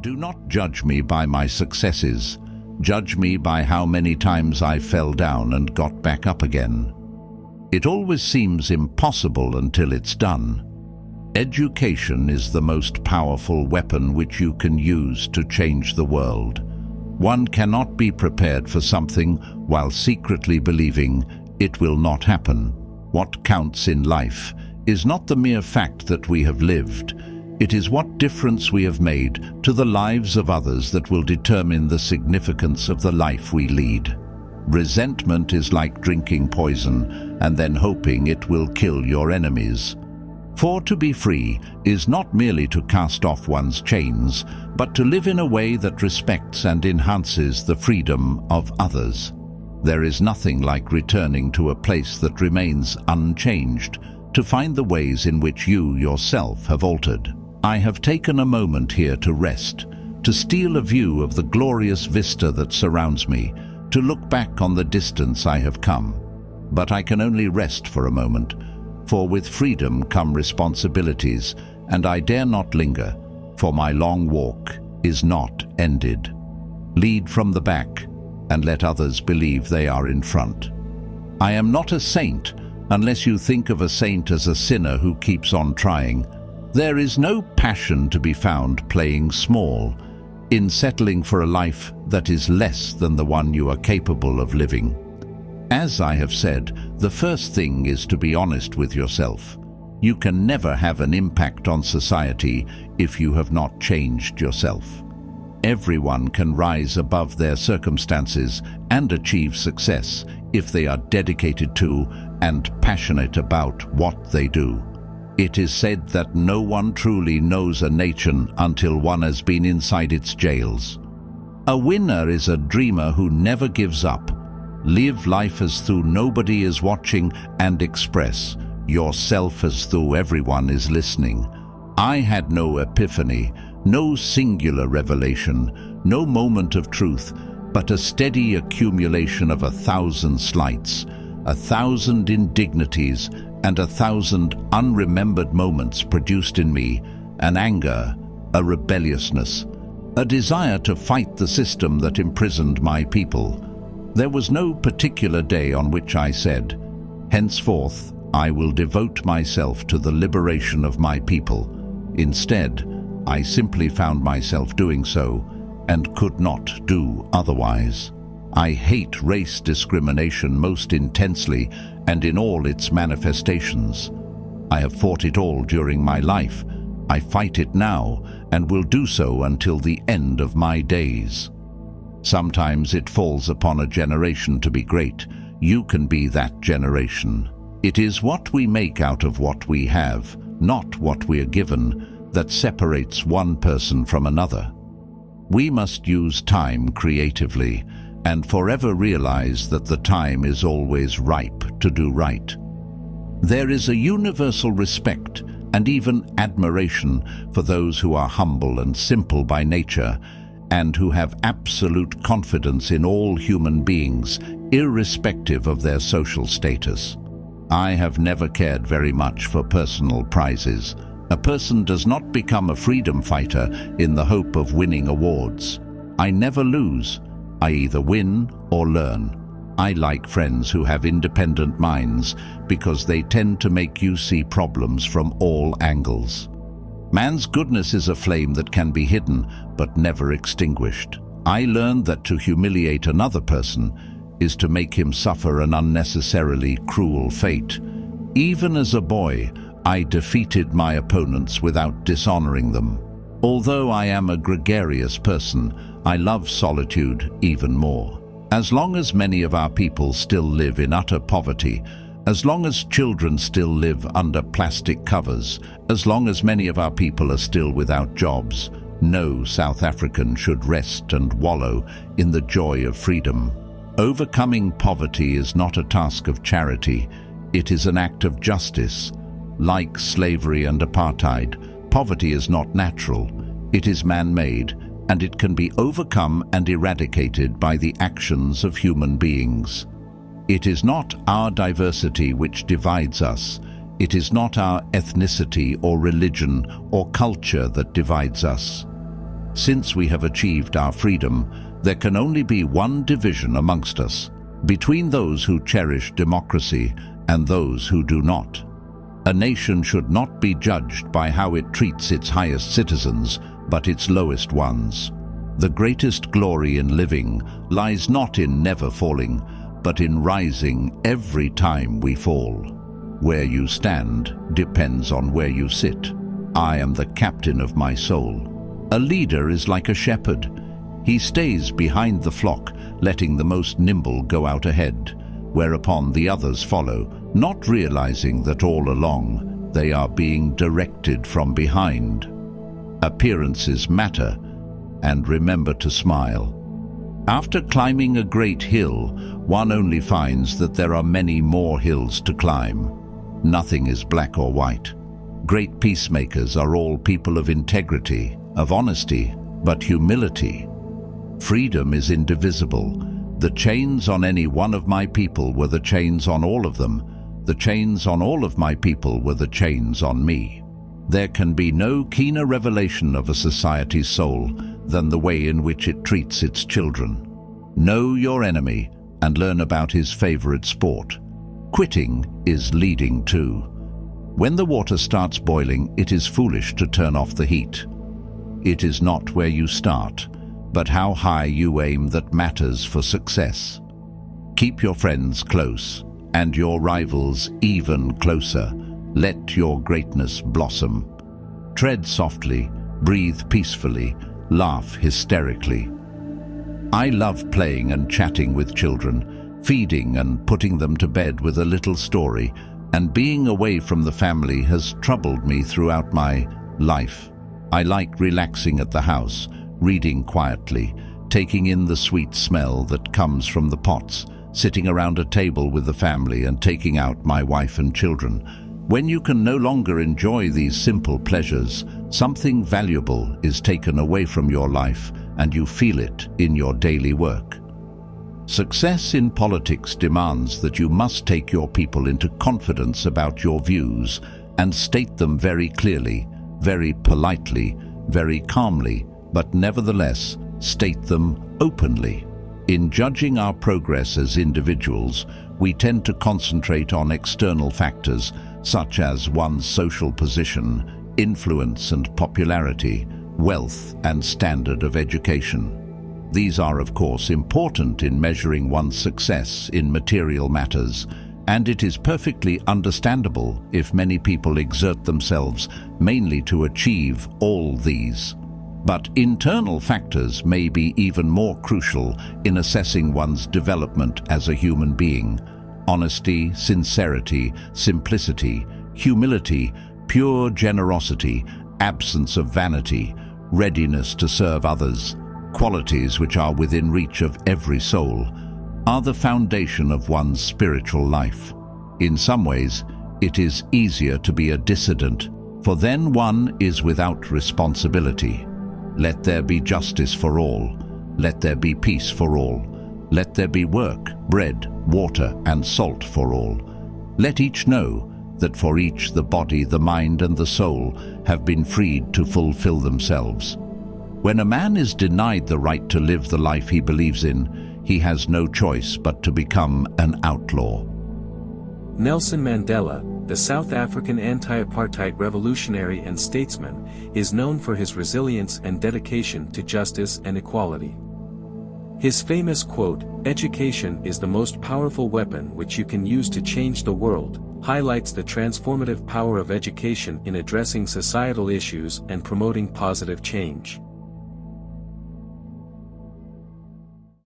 Do not judge me by my successes. Judge me by how many times I fell down and got back up again. It always seems impossible until it's done. Education is the most powerful weapon which you can use to change the world. One cannot be prepared for something while secretly believing it will not happen. What counts in life is not the mere fact that we have lived. It is what difference we have made to the lives of others that will determine the significance of the life we lead. Resentment is like drinking poison and then hoping it will kill your enemies. For to be free is not merely to cast off one's chains, but to live in a way that respects and enhances the freedom of others. There is nothing like returning to a place that remains unchanged, to find the ways in which you yourself have altered. I have taken a moment here to rest, to steal a view of the glorious vista that surrounds me, to look back on the distance I have come. But I can only rest for a moment, for with freedom come responsibilities, and I dare not linger, for my long walk is not ended. Lead from the back, and let others believe they are in front. I am not a saint, unless you think of a saint as a sinner who keeps on trying. There is no passion to be found playing small, in settling for a life that is less than the one you are capable of living. As I have said, the first thing is to be honest with yourself. You can never have an impact on society if you have not changed yourself. Everyone can rise above their circumstances and achieve success if they are dedicated to and passionate about what they do. It is said that no one truly knows a nation until one has been inside its jails. A winner is a dreamer who never gives up. Live life as though nobody is watching and express yourself as though everyone is listening. I had no epiphany, no singular revelation, no moment of truth, but a steady accumulation of 1,000 slights, 1,000 indignities, and 1,000 unremembered moments produced in me an anger, a rebelliousness, a desire to fight the system that imprisoned my people. There was no particular day on which I said, "Henceforth, I will devote myself to the liberation of my people." Instead, I simply found myself doing so and could not do otherwise. I hate race discrimination most intensely and in all its manifestations. I have fought it all during my life. I fight it now and will do so until the end of my days. Sometimes it falls upon a generation to be great. You can be that generation. It is what we make out of what we have, not what we are given, that separates one person from another. We must use time creatively and forever realize that the time is always ripe to do right. There is a universal respect and even admiration for those who are humble and simple by nature and who have absolute confidence in all human beings, irrespective of their social status. I have never cared very much for personal prizes. A person does not become a freedom fighter in the hope of winning awards. I never lose. I either win or learn. I like friends who have independent minds because they tend to make you see problems from all angles. Man's goodness is a flame that can be hidden but never extinguished. I learned that to humiliate another person is to make him suffer an unnecessarily cruel fate. Even as a boy, I defeated my opponents without dishonoring them. Although I am a gregarious person, I love solitude even more. As long as many of our people still live in utter poverty, as long as children still live under plastic covers, as long as many of our people are still without jobs, no South African should rest and wallow in the joy of freedom. Overcoming poverty is not a task of charity, it is an act of justice. Like slavery and apartheid, poverty is not natural, it is man-made, and it can be overcome and eradicated by the actions of human beings. It is not our diversity which divides us. It is not our ethnicity or religion or culture that divides us. Since we have achieved our freedom, there can only be one division amongst us, between those who cherish democracy and those who do not. A nation should not be judged by how it treats its highest citizens, but its lowest ones. The greatest glory in living lies not in never falling, but in rising every time we fall. Where you stand depends on where you sit. I am the captain of my soul. A leader is like a shepherd. He stays behind the flock, letting the most nimble go out ahead, whereupon the others follow, not realizing that all along they are being directed from behind. Appearances matter, and remember to smile. After climbing a great hill, one only finds that there are many more hills to climb. Nothing is black or white. Great peacemakers are all people of integrity, of honesty, but humility. Freedom is indivisible. The chains on any one of my people were the chains on all of them. The chains on all of my people were the chains on me. There can be no keener revelation of a society's soul than the way in which it treats its children. Know your enemy and learn about his favorite sport. Quitting is leading too. When the water starts boiling, it is foolish to turn off the heat. It is not where you start, but how high you aim that matters for success. Keep your friends close and your rivals even closer. Let your greatness blossom. Tread softly, breathe peacefully, laugh hysterically. I love playing and chatting with children, feeding and putting them to bed with a little story, and being away from the family has troubled me throughout my life. I like relaxing at the house, reading quietly, taking in the sweet smell that comes from the pots, sitting around a table with the family and taking out my wife and children. When you can no longer enjoy these simple pleasures, something valuable is taken away from your life and you feel it in your daily work. Success in politics demands that you must take your people into confidence about your views and state them very clearly, very politely, very calmly, but nevertheless state them openly. In judging our progress as individuals, we tend to concentrate on external factors such as one's social position, influence and popularity, wealth and standard of education. These are, of course, important in measuring one's success in material matters, and it is perfectly understandable if many people exert themselves mainly to achieve all these. But internal factors may be even more crucial in assessing one's development as a human being. Honesty, sincerity, simplicity, humility, pure generosity, absence of vanity, readiness to serve others, qualities which are within reach of every soul, are the foundation of one's spiritual life. In some ways, it is easier to be a dissident, for then one is without responsibility. Let there be justice for all. Let there be peace for all. Let there be work, bread, water, and salt for all. Let each know that for each the body, the mind, and the soul have been freed to fulfill themselves. When a man is denied the right to live the life he believes in, he has no choice but to become an outlaw. Nelson Mandela, the South African anti-apartheid revolutionary and statesman, is known for his resilience and dedication to justice and equality. His famous quote, "Education is the most powerful weapon which you can use to change the world," highlights the transformative power of education in addressing societal issues and promoting positive change.